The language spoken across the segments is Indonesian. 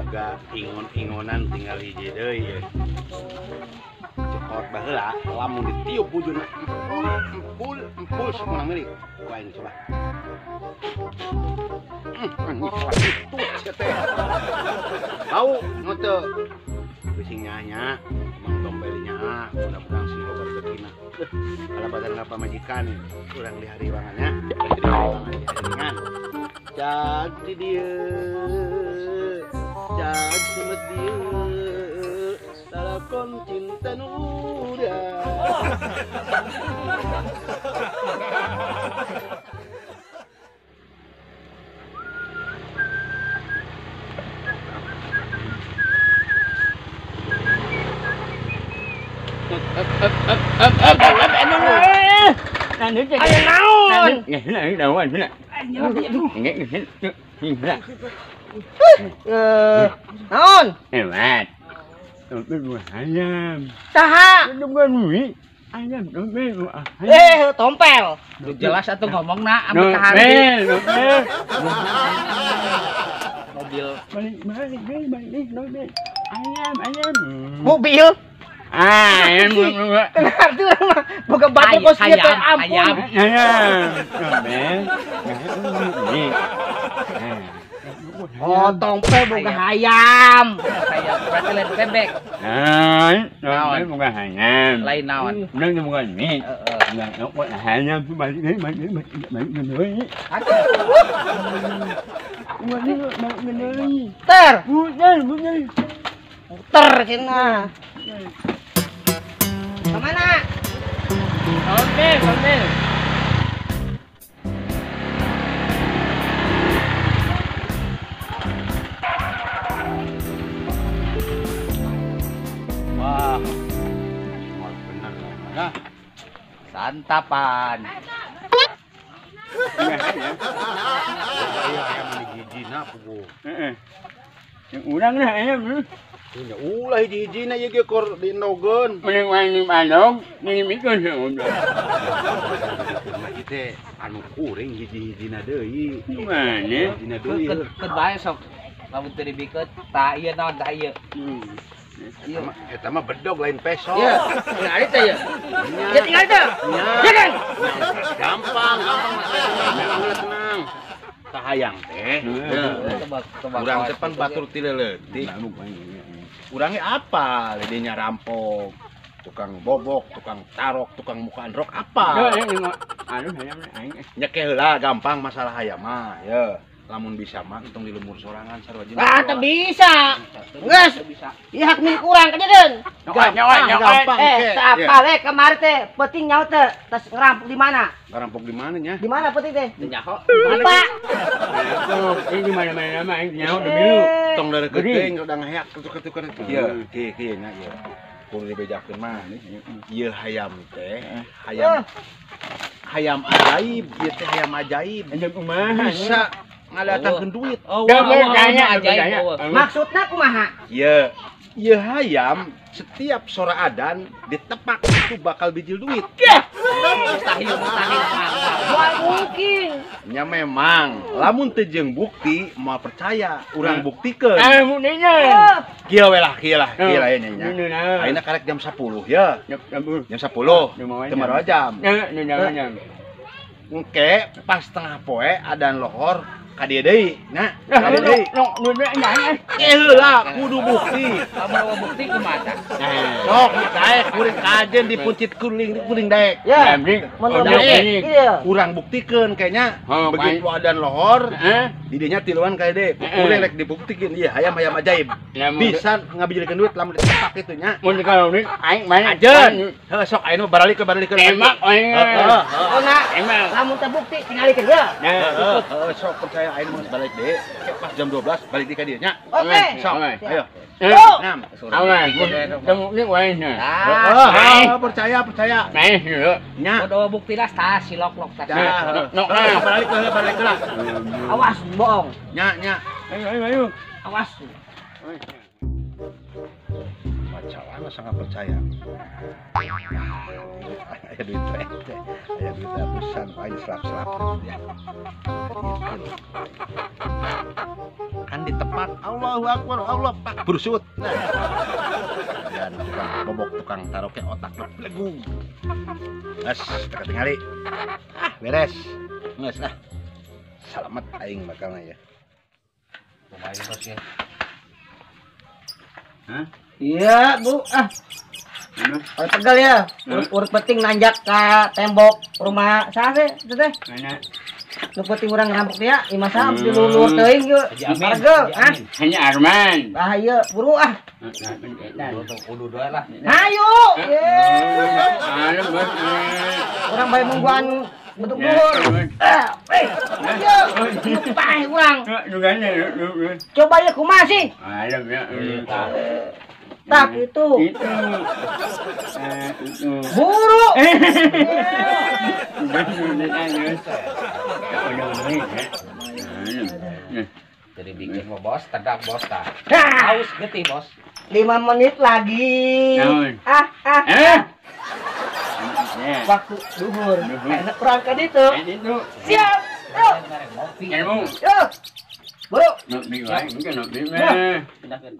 boga ingon-ingonan tinggal hiji deui ye. Cekot baheula lamun ditiup bujuna. Empul semenang milik. Ku aing coba. Itu teh. Bau ngote. Bising nya. Emang dombelinya mudah-mudahan si loba rezekina. Kalau badan ngapa majikan kurang di hari wangannya. Di hari wangan. Jadi dia semet dia lakon cinta nuda. Ayo naon? Nghe đâu anh thế này. Nghe thế. Naon? Hebat. Dompet ayam. Saha? Dompet mui. Ayam dompet. Tompel. Jelas atuh ngomongna Dompet. Dompet. mobil. Balik dompet. Ayam. Mobil. Ayam. Kenapa tuh mah? Boga batu kos dia teh ampun. Ayam. Dompet. Ini. Oh, tompel boga hayam. Kayak berarti lain bebek. Dompet bukan ayam. Lain naon? Nang bukan mie. Nang bukan ayam tu balik ni. Ter. Bukan. Ter cenah. Kemana? Kontil. Wah, benar lah. Santapan. Iya ayam ini hijina pugu. Yang urang dah ayam tu. Nya ulah hiji-hijina ieu ge kor dinogeun. Meneng ni mandong, ni mikun seum. Mah teh anu kuring hiji-hijina deui. Mana? Hijina deui. Keut bae sok. Lamun teu dibikeut, tah ieu naon tah ieu. Ieu mah eta mah bedog lain peso. Ieu, tinggal teh ieu. Ya tinggal teh. Ya kan? Gampang tenang. Tahayang teh. Urang teh pan batur ti leuleutik. Urangnya apa? Lidenya rampok, tukang bobok, tukang tarok, tukang mukaan rok apa? Anu hayam aing. Nya heula gampang masalah hayam mah, ya. Lamun bisa mah hitung di lemur sorangan sarua jeung. Ah, teu bisa. Geus. Ieu hak milik urang kadeun. Gampang. Apa le kemarin teh penting nyaho teh tas ngerampok di mana? Ngerampok di mana nya? Di mana penting teh? Teu nyaho. Lupa. Ini di mana-mana mah aing nyaho demi lu. Tong dari geuting udah ngaheak ketuk-ketukan itu. Ieu, kieu nya ieu. Kudu dibejakeun mah. Ieu hayam teh, hayam ajaib, ieu teh hayam ajaib. Ada kumaha? Bisa ngaliatankeun duit. Oh, ajaib. Maksudna kumaha? Ieu hayam setiap sora adan ditepak itu bakal bijil duit. Mustahil. Wah mungkin. Nya memang, lamun teu jeung bukti moal percaya, urang buktikeun. Muninya. Kieu we lah nya. Ayeuna karek jam 10 ya. Jam 10. Teu maroa jam. Engke pas tengah poe adan lohor ka dieu deui. Nah, ka dieu deui. Heula kudu bukti. Lamun bukti kumaha? Sok daek kuring kajen dipuncit kuring daek. Ya. Urang buktikeun kayaknya begitu adan lohor di dinya tiluan ka deui. Kuring rek dibuktikeun ieu hayam ajaib. Bisa ngabijilkeun duit lamun ditepak kitu nya. Mun kalau ni aing main Ajen. Heuh sok ayeuna baralikeun. Emak aing. Oh na, Emang. lamun teu bukti tinggalikeun ya. Sok percaya ayeuna mah balik deui. Pas jam 12 balik di ka dieu nya. Oke. Sok, ayo. Nam. Awan. Temu ni wae nya. Percaya. Main dulu. Nya. Kudu bukti dah tah silok-lok tah. Nok. Balik lah. Awas bohong. Nya. Ayo. Awas. Salah sangat percaya. Aya duit teh. Aya duit abusan paling selap-selap ya. Kan ditepak Allahu Akbar, Allah pak bersut. Dan tukang bobok tukang taroke otakna blegung. Geus teka tingali. Beres. Geus Selamat aing bakalna ya. Lumayan bos ya. Hah? Iya, Bu. Kalau tegal ya. Urut penting nanjak ke tembok rumah saya teh. Mana? Nu penting urang ngerampok dia, imah sah dilulur teuing yeuh. Harga, Hanya Arman. Bahaya, buru ah. Kudu doa lah. Hayu. Urang bae mungguan bentuk dhuwur. Ayo, pae urang. Coba ya kumaha sih? Tak itu. Buru. Jadi bikin mau bos, tedak bos tak. Nah, Haus getih bos. 5 menit lagi. Waktu duhur. Enak perangkat itu. Siap. Yuk. Yuk. Buru. Pindahkan.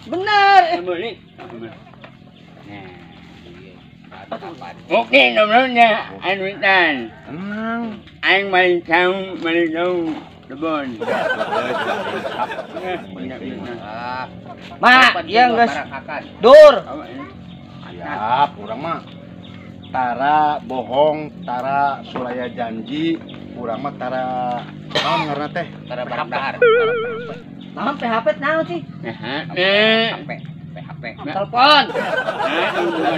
Bener. Oke, nomornya anh Witan. Tenang. Anh mày đâu Debon. Mak, iya geus. Dur. Siap, urang mah tara bohong, tara sulaya janji, urang mah tara naon ngaranna teh? Tara barang dahar. Naon PHP naon sih? HP. PHP. Telepon.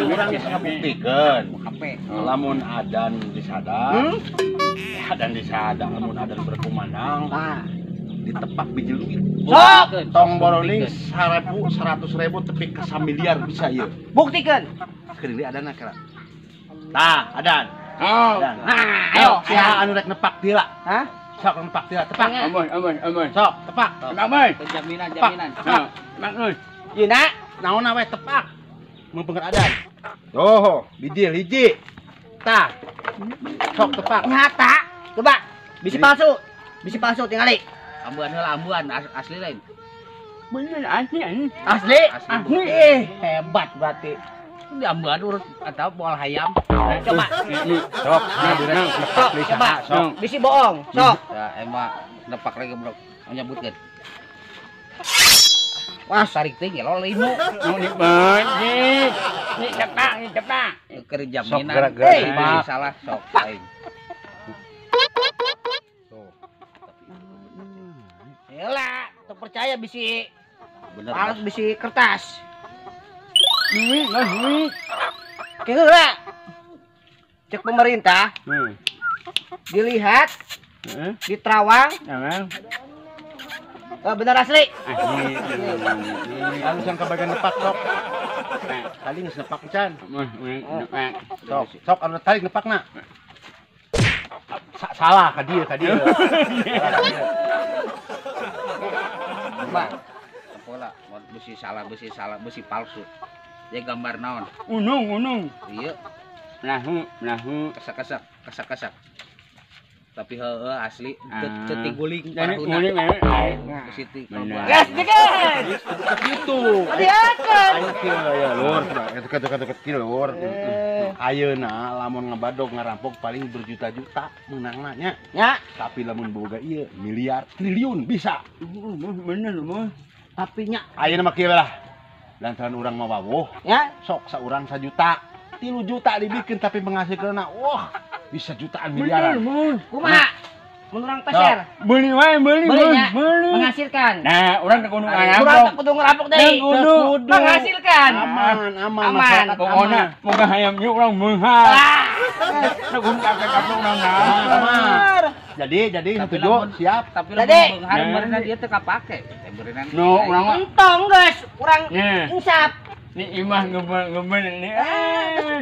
Urang geus ngabuktikeun. HP. Lamun adan disadang, adan disadang, lamun adan berkumandang, Nah, ditepak biji duit. sok Tong boroning 100.000 tepi ka 1 miliar bisa ieu. buktikeun. Keuli adana kira. Tah, adan. Oh, Adan. Nah, Ayo, ayo. saha anu rek nepak tila? Hah? Sok nepak tila, tepak. aman. Sok, tepak. Aman. Jaminan. Mak nuy. Ieu na. Naon we tepak? Mun beungeut adan. Tuh, biji hiji. Tah. Sok tepak. Nyata. Coba. Bisi palsu. Bisi palsu tingali. Ambuan heula ambuan asli lain. Bener asli. Asli. Asli. Hebat berarti. Di ambuan urut atau boal hayam. Coba. Sok, nepak li Coba. saha, sok. Bisi bohong. Sok. Ya emang nepak lagi bro. Nyebutkeun. Wah, Tarik teh ngelo linu. Mau dibagi. Ini cepat. Keur Sok jaminan. gerak-gerak Eh, nepak. salah sok aing. Yalah, tuh percaya bisi Bener. palsu bisi kertas. Duit. Kira cek pemerintah dilihat di Terawang benar asli. Anu sang kabagian nepak sok. Tali geus nepak can. Sok anu tali nepakna. Salah ka dieu. Mbak. Pola besi salah besi palsu. Dia gambar naon? Unung. Iya, Lahu. kesak. Tapi heueuh asli teu guling Jadi parahuna. nguling Ke situ Bener. Gas dikit. Gitu. Hati-hati. Ayo kieu ya lur, deket kieu lur. Ayeuna lamun ngebadog ngarampok paling berjuta-juta menangna nya. Ya, Tapi lamun boga ieu miliar, triliun bisa. Bener mah. tapi nya Ayeuna mah kieu lah. Lantaran urang mah wawuh, ya. sok saurang 1 juta. 3 juta dibikin tapi menghasilkeunna wah bisa jutaan miliaran. Kumaha? Mun urang peser. Beli wae beli. Menghasilkan. Nah, orang ke gunung Urang ngarampok. kudu ngerampok deui. Kudu. Menghasilkan. Aman Aman. masyarakat Pokoknya moga hayam yuk orang meunghal. Nah gunung kakek-kakek orang aman. Jadi Tapi setuju, lamun- siap. Tapi Jadi. lamun beunghar beunghar dia teu kapake. Teh beureunan. No, urang Entong guys, kurang Nya. insap. Ni imah ngebel nih.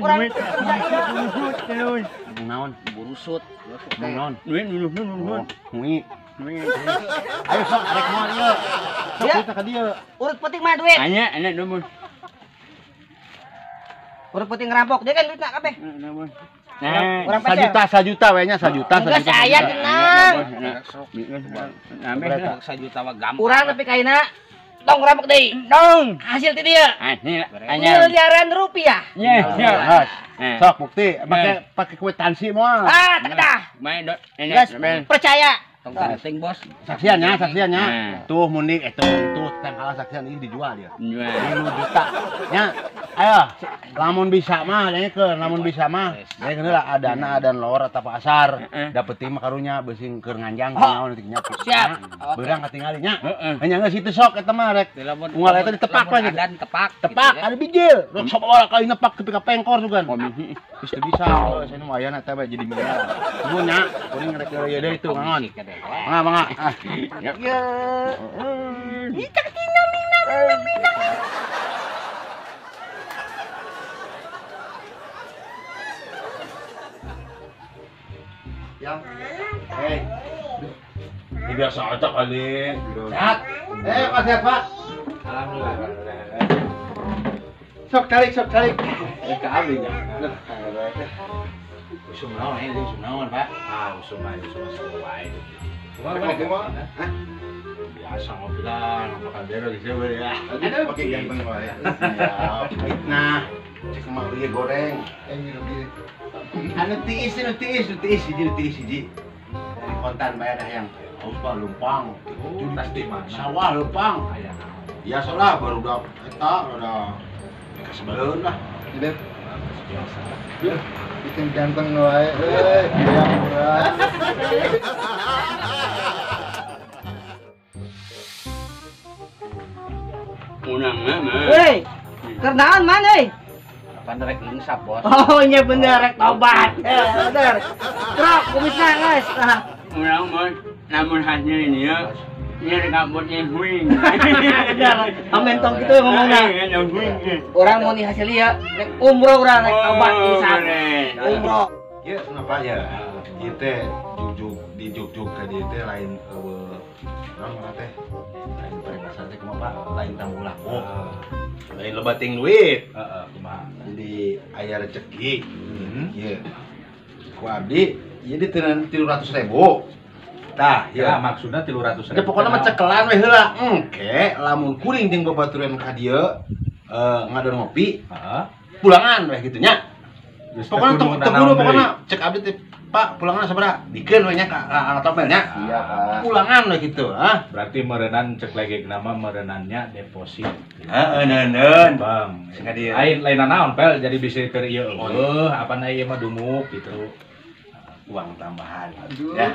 Kurang Duit. Terus. Naon? Burusut. Naon? Duit dulu. Ngui. Ayo sok arek moal ieu. Sok Ya. kita ka dieu. Urut penting mah duit. Anya, anak dulu. Urut penting ngerampok. Dia kan duit nak kabeh. Nah, Kurang Sajuta we nya, sajuta. Enggak saya tenang. Nah, Sajuta mah gampang. Kurang tapi kaina tong ngerampok deui. dong. Hasil ti dieu Ini anya. miliaran rupiah. Ya, ya. Sok bukti, pakai kwitansi moal. Ah, dah. Main dot. Guys, percaya. Tong penting bos. Saksiannya. Nah. Tuh munding tuh tempel saksian ini dijual dia. Jual. 10 juta. Nya, ayo, lamun bisa mah, lamun bisa mah. Jadi kenapa ada lor atau pasar, dapet timah karunya besing keur nganjang naon nanti nyapu. Siap. Beurang katinggalinya. Heeh. Hanya geus situ sok eta mah rek. Lamun Unggal eta ditepak lamun we. adan tepak. Tepak, gitu ya. ada bijil. Rok sok bawa kali nepak tepi ka pengkor juga. Oh, misi. Geus teu bisa. Saya nu aya eta we jadi miliar. Nunya, kuring rek ieu deui tuh ngangon. Komisi kadek. Mangga. Ya. Ya. Ih, cak tina mina. Yang. Hei. Ini biasa aja kali. Sehat. Pak sehat, Pak. Alhamdulillah. Sok tarik. Ke abdinya. Usum naon, Pak? Usum wae. Kumaha? Hah? Biasa ngobrol, makan bero di sini ya. Aduh, pakai ganteng wae. Siap. Nah, cek mah ieu goreng. Anu tiis hiji. Dari kontan bayar dah yang haus Pak lumpang. Tas di mana? Sawah lumpang. Aya. Biasa lah baru udah eta udah kasebeleun lah. Dep. Biasa. Bikin ganteng wae. Yang murah. Unang mama. Hei. Kerjaan mana, hei? Kapan rek lingsap, bos? Oh, iya bener rek tobat. Bener. Krok, kumisna guys. Unang mah. Namun hasil ini ya. Ini rambutnya huing. Bener. Amen tong gitu ngomongnya. Orang mau nih hasil ya, rek umroh urang rek tobat bisa. Umroh. Ya, kenapa ya? Ieu teh jujuk ka dieu teh lain naon teh? Lain peribahasa teh kumaha Pak? Lain tambung laku. Lain lebating duit. Heeh, kumaha? Jadi aya rezeki. Ieu. Ku abdi ieu di 300.000. Tah, Ya, ya. maksudnya 300.000. Ya pokoknya mah cekelan we heula. Engke, lamun kuring jeung babaturan ka dieu ngadon ngopi, Heeh. pulangan we kitu nya. Pokoknya teu pokoknya cek abdi teh Pak, pulangan sabaraha? Dikeun we nya ka anak topelnya. Iya, Pak. Pulangan we kitu, ah. Berarti merenan cek lagi nama merenannya deposit. Heeh, neuneun. Bang, Sing dia. lain naon pel jadi bisa keur ieu Oh, apa na ieu mah dumuk gitu. Uang tambahan. Aduh. Ya.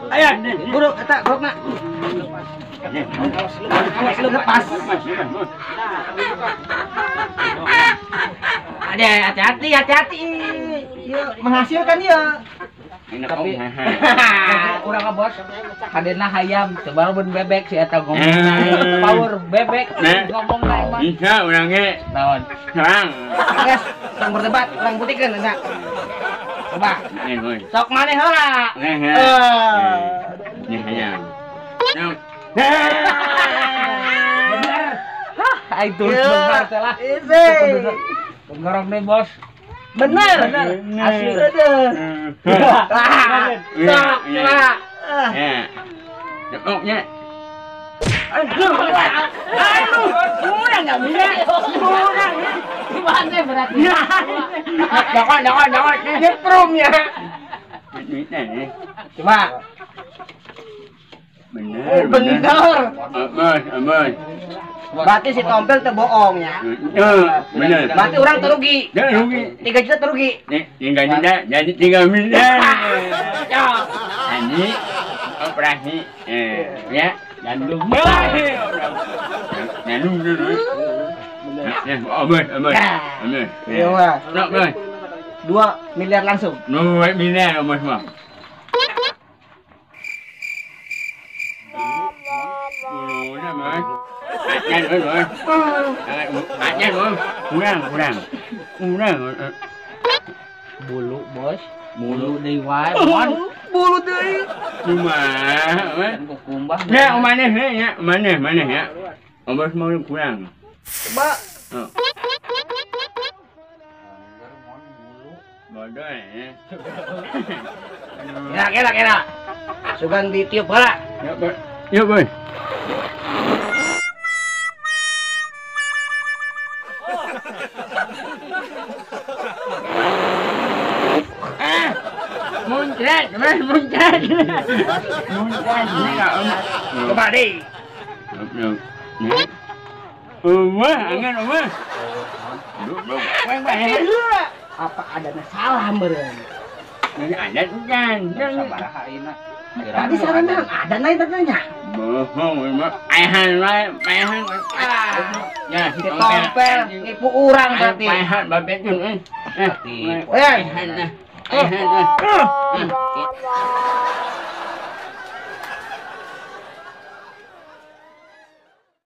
Ayo, buruk eta gorokna. Lepas. Ada hati-hati. Iya, menghasilkan ya. Tapi Urang ka bos. Kadena hayam, coba beun bebek si eta ngomong. Eh. Power bebek Nah. ngomong lain mah. bisa orangnya Naon? serang. Guys, orang berdebat, orang buktikan enggak. Coba. Hoy. Sok maneh heula. Ini hanya. Bener. Hah, itu Iya. benar teh lah. Isi. Penggorok deh bos. Bener. Asli bener. Sok lah. Ya. Dekoknya. Aduh, kurang nggak bisa. Kurang. Gimana berarti? Jangan. Nyetrum ya. Ini. Coba. Bener. Bener. Aman. Berarti si Tompel teu bohong ya. Bener. Berarti orang terugi. Jangan rugi. 3 juta terugi. Tinggal tidak, jadi 3 miliar. Ya. Ini operasi, ya, jantung. Nanu dulu. Ya, ambil. Iya, Mas. Nak boy. 2 miliar langsung. No, mina ambil semua. Udah, boy. Nhanh boy. Nhanh boy. Kurang. Bulu bos, bulu di wae mon. Bulu deui. Cuma, Kan kumbah. ya mana ya? Mana ya? Ambil semua kurang. Coba. Bodoh ya. Kira. Sugan ditiup bala. Yuk boy. Muncrat. Ini kak om. Coba deh. Angan om. Duduk. Apa ada salah meureun? Ini ada kan? Sabaraha ayeuna. Tadi salah nang ada naik tanya. Bohong, paehan. Ya, Ditompel nipu urang berarti. paehan babet tuh. Eh. Paehan.